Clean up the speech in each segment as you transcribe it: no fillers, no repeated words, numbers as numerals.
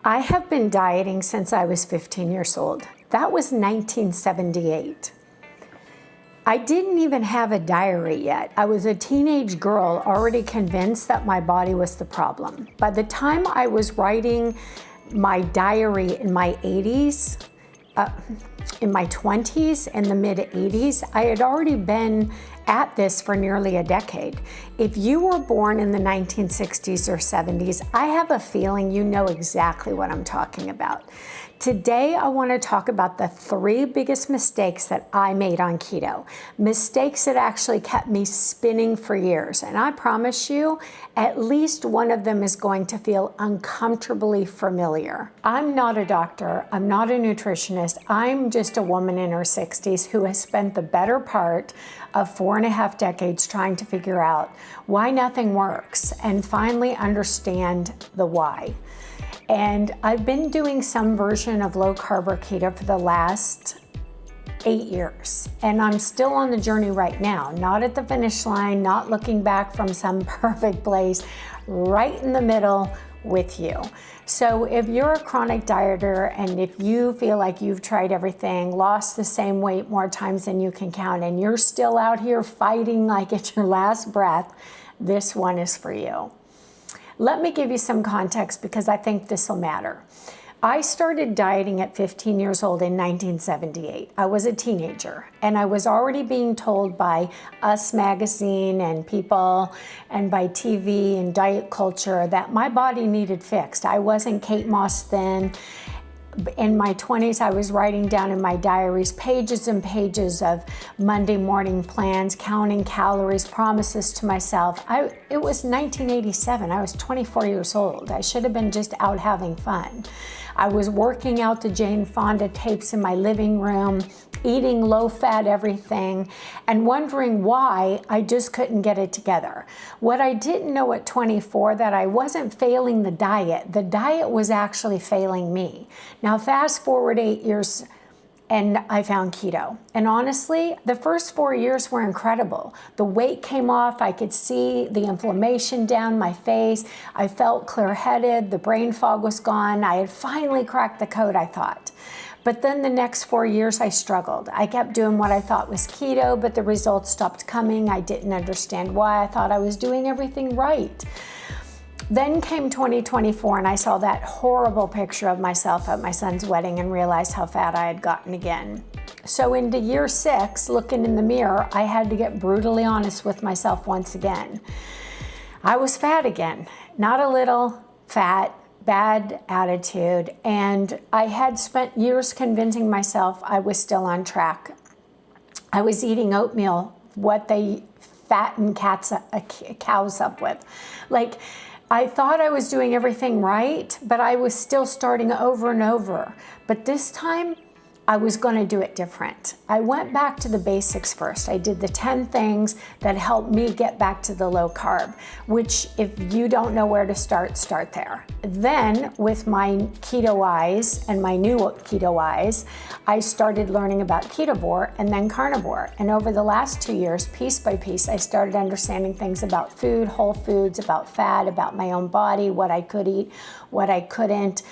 I have been dieting since I was 15 years old. That was 1978. I didn't even have a diary yet. I was a teenage girl already convinced that my body was the problem. By the time I was writing my diary in my 80s, in my 20s and the mid 80s, I had already been at this for nearly a decade. If you were born in the 1960s or 70s, I have a feeling you know exactly what I'm talking about. Today, I want to talk about the 3 biggest mistakes that I made on keto. Mistakes that actually kept me spinning for years. And I promise you, at least one of them is going to feel uncomfortably familiar. I'm not a doctor. I'm not a nutritionist. I'm just a woman in her 60s who has spent the better part of 4.5 decades trying to figure out why nothing works and finally understand the why. And I've been doing some version of low carb or keto for the last 8 years. And I'm still on the journey right now, not at the finish line, not looking back from some perfect place, right in the middle with you. So if you're a chronic dieter and if you feel like you've tried everything, lost the same weight more times than you can count, and you're still out here fighting like it's your last breath, this one is for you. Let me give you some context because I think this will matter. I started dieting at 15 years old in 1978. I was a teenager and I was already being told by Us magazine and people and by TV and diet culture that my body needed fixed. I wasn't Kate Moss thin. In my 20s, I was writing down in my diaries pages and pages of Monday morning plans, counting calories, promises to myself. It was 1987. I was 24 years old. I should have been just out having fun. I was working out the Jane Fonda tapes in my living room, eating low-fat everything, and wondering why I just couldn't get it together. What I didn't know at 24, that I wasn't failing the diet was actually failing me. Now fast forward 8 years and I found keto. And honestly, the first 4 years were incredible. The weight came off, I could see the inflammation down my face, I felt clear-headed, the brain fog was gone, I had finally cracked the code, I thought. But then the next 4 years I struggled. I kept doing what I thought was keto, but the results stopped coming. I didn't understand why. I thought I was doing everything right. Then came 2024 and I saw that horrible picture of myself at my son's wedding and realized how fat I had gotten again. So into year 6, looking in the mirror, I had to get brutally honest with myself once again. I was fat again, not a little, fat, bad attitude, and I had spent years convincing myself I was still on track. I was eating oatmeal, what they fatten cows up with. Like, I thought I was doing everything right, but I was still starting over and over. But this time, I was going to do it different. I went back to the basics first. I did the 10 things that helped me get back to the low carb, which if you don't know where to start there. Then with my keto eyes and my new keto eyes, I started learning about ketovore and then carnivore. And over the last 2 years, piece by piece, I started understanding things about food, whole foods, about fat, about my own body, what I could eat, what I couldn't,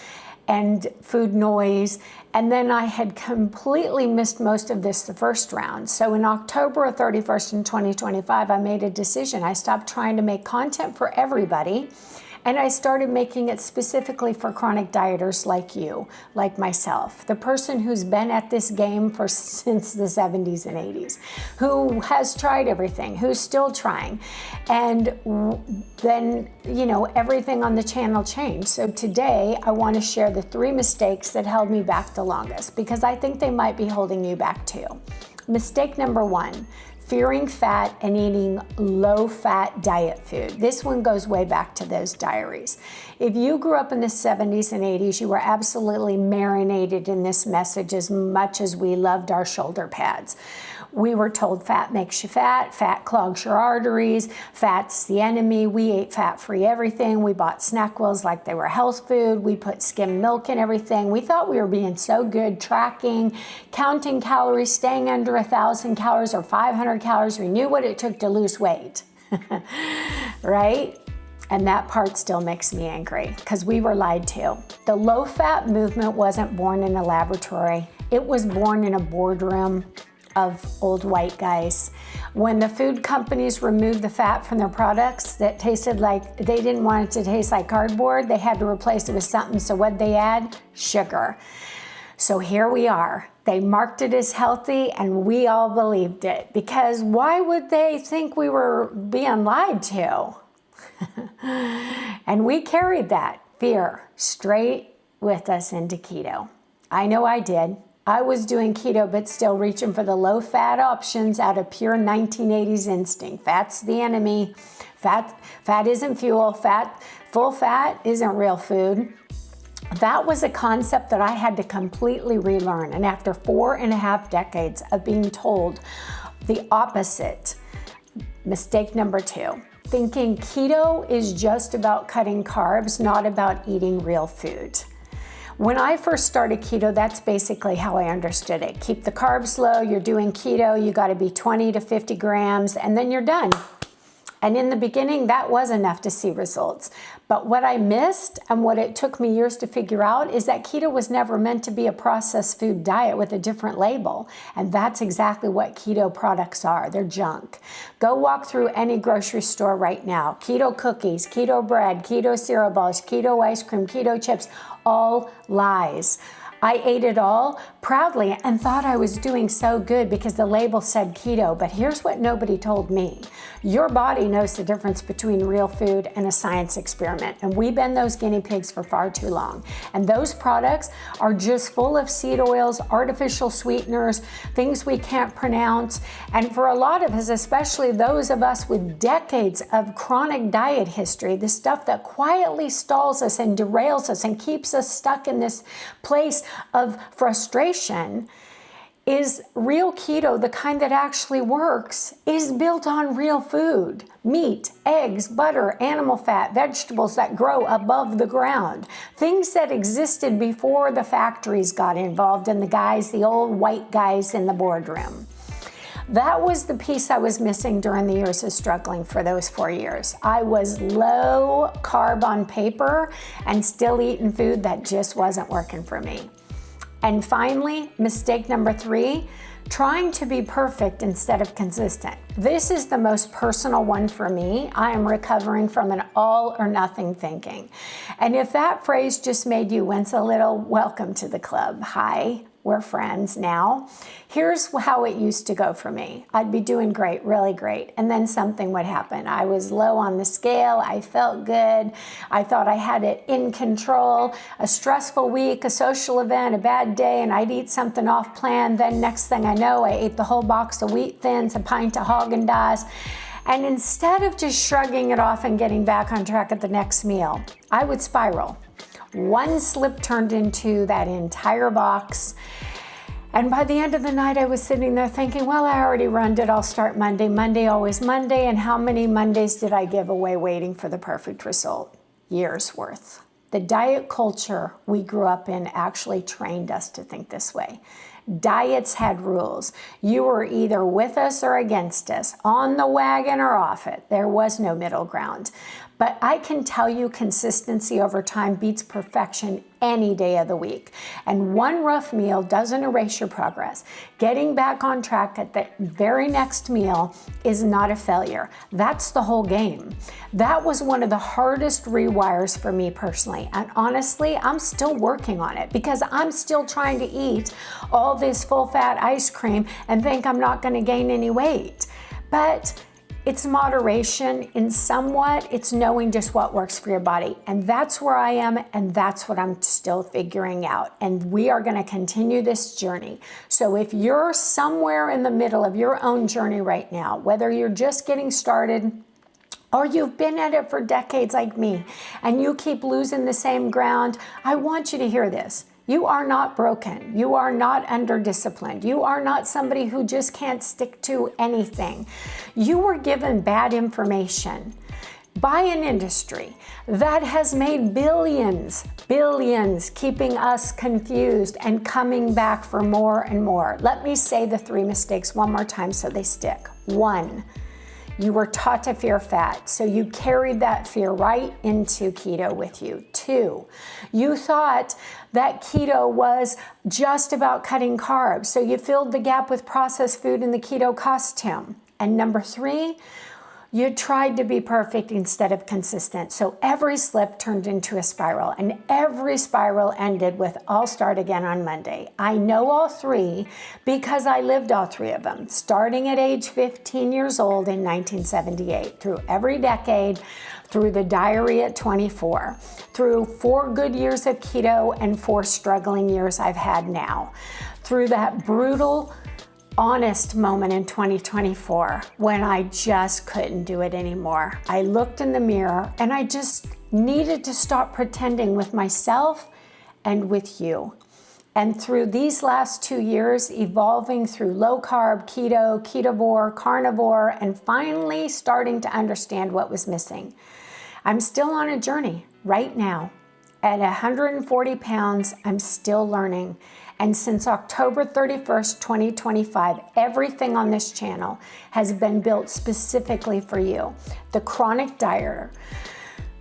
and food noise. And then I had completely missed most of this the first round. So in October 31st in 2025, I made a decision. I stopped trying to make content for everybody, and I started making it specifically for chronic dieters like you, like myself, the person who's been at this game since the 70s and 80s, who has tried everything, who's still trying. And then, everything on the channel changed. So today I want to share the 3 mistakes that held me back the longest, because I think they might be holding you back too. Mistake number 1, fearing fat and eating low-fat diet food. This one goes way back to those diaries. If you grew up in the 70s and 80s, you were absolutely marinated in this message as much as we loved our shoulder pads. We were told fat makes you fat clogs your arteries, fat's the enemy. We ate fat-free everything. We bought snack wheels like they were health food. We put skim milk in everything. We thought we were being so good, tracking, counting calories, staying under 1,000 calories or 500 calories. We knew what it took to lose weight, right? And that part still makes me angry because we were lied to. The low-fat movement wasn't born in a laboratory. It was born in a boardroom of old white guys. When the food companies removed the fat from their products that tasted like, they didn't want it to taste like cardboard, they had to replace it with something. So what'd they add? Sugar. So here we are. They marked it as healthy and we all believed it, because why would they think we were being lied to? And we carried that fear straight with us into keto. I know I did. I was doing keto, but still reaching for the low-fat options out of pure 1980s instinct. Fat's the enemy. Fat isn't fuel. Full fat isn't real food. That was a concept that I had to completely relearn. And after 4.5 decades of being told the opposite, mistake number 2, thinking keto is just about cutting carbs, not about eating real food. When I first started keto, that's basically how I understood it. Keep the carbs low, you're doing keto, you gotta be 20 to 50 grams, and then you're done. And in the beginning, that was enough to see results. But what I missed, and what it took me years to figure out, is that keto was never meant to be a processed food diet with a different label. And that's exactly what keto products are. They're junk. Go walk through any grocery store right now. Keto cookies, keto bread, keto cereal balls, keto ice cream, keto chips, all lies. I ate it all proudly and thought I was doing so good because the label said keto. But here's what nobody told me. Your body knows the difference between real food and a science experiment. And we've been those guinea pigs for far too long. And those products are just full of seed oils, artificial sweeteners, things we can't pronounce. And for a lot of us, especially those of us with decades of chronic diet history, the stuff that quietly stalls us and derails us and keeps us stuck in this place of frustration, is real keto, the kind that actually works, is built on real food. Meat, eggs, butter, animal fat, vegetables that grow above the ground. Things that existed before the factories got involved and the old white guys in the boardroom. That was the piece I was missing during the years of struggling for those 4 years. I was low carb on paper and still eating food that just wasn't working for me. And finally, mistake number 3, trying to be perfect instead of consistent. This is the most personal one for me. I am recovering from an all or nothing thinking. And if that phrase just made you wince a little, welcome to the club. Hi. We're friends now. Here's how it used to go for me. I'd be doing great, really great, and then something would happen. I was low on the scale. I felt good. I thought I had it in control. A stressful week, a social event, a bad day, and I'd eat something off plan. Then next thing I know, I ate the whole box of Wheat Thins, a pint of Haagen-Dazs. And instead of just shrugging it off and getting back on track at the next meal, I would spiral. One slip turned into that entire box. And by the end of the night, I was sitting there thinking, well, I already run it. I'll start Monday. Monday, always Monday. And how many Mondays did I give away waiting for the perfect result? Years worth. The diet culture we grew up in actually trained us to think this way. Diets had rules. You were either with us or against us, on the wagon or off it. There was no middle ground. But I can tell you consistency over time beats perfection any day of the week. And one rough meal doesn't erase your progress. Getting back on track at the very next meal is not a failure. That's the whole game. That was one of the hardest rewires for me personally. And honestly, I'm still working on it because I'm still trying to eat all this full-fat ice cream and think I'm not going to gain any weight. But it's moderation in somewhat. It's knowing just what works for your body. And that's where I am, and that's what I'm still figuring out. And we are going to continue this journey. So if you're somewhere in the middle of your own journey right now, whether you're just getting started or you've been at it for decades like me, and you keep losing the same ground, I want you to hear this. You are not broken. You are not under-disciplined. You are not somebody who just can't stick to anything. You were given bad information by an industry that has made billions, keeping us confused and coming back for more and more. Let me say the 3 mistakes one more time so they stick. 1, You were taught to fear fat, so you carried that fear right into keto with you. 2, you thought that keto was just about cutting carbs, so you filled the gap with processed food in the keto costume. And number 3, you tried to be perfect instead of consistent. So every slip turned into a spiral, and every spiral ended with "I'll start again on Monday." I know all 3 because I lived all 3 of them, starting at age 15 years old in 1978, through every decade, through the diary at 24, through 4 good years of keto and 4 struggling years I've had now, through that brutal, honest moment in 2024 when I just couldn't do it anymore. I looked in the mirror and I just needed to stop pretending with myself and with you. And through these last 2 years, evolving through low carb, keto, ketovore, carnivore, and finally starting to understand what was missing, I'm still on a journey right now. At 140 pounds, I'm still learning. And since October 31st, 2025, everything on this channel has been built specifically for you. The chronic dieter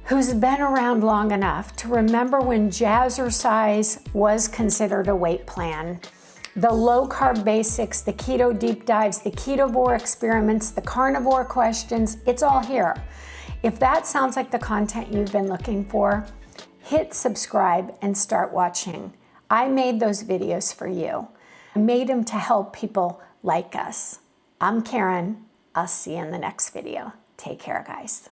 who's been around long enough to remember when jazzercise was considered a weight plan. The low carb basics, the keto deep dives, the ketovore experiments, the carnivore questions, it's all here. If that sounds like the content you've been looking for, hit subscribe and start watching. I made those videos for you. I made them to help people like us. I'm Karen. I'll see you in the next video. Take care, guys.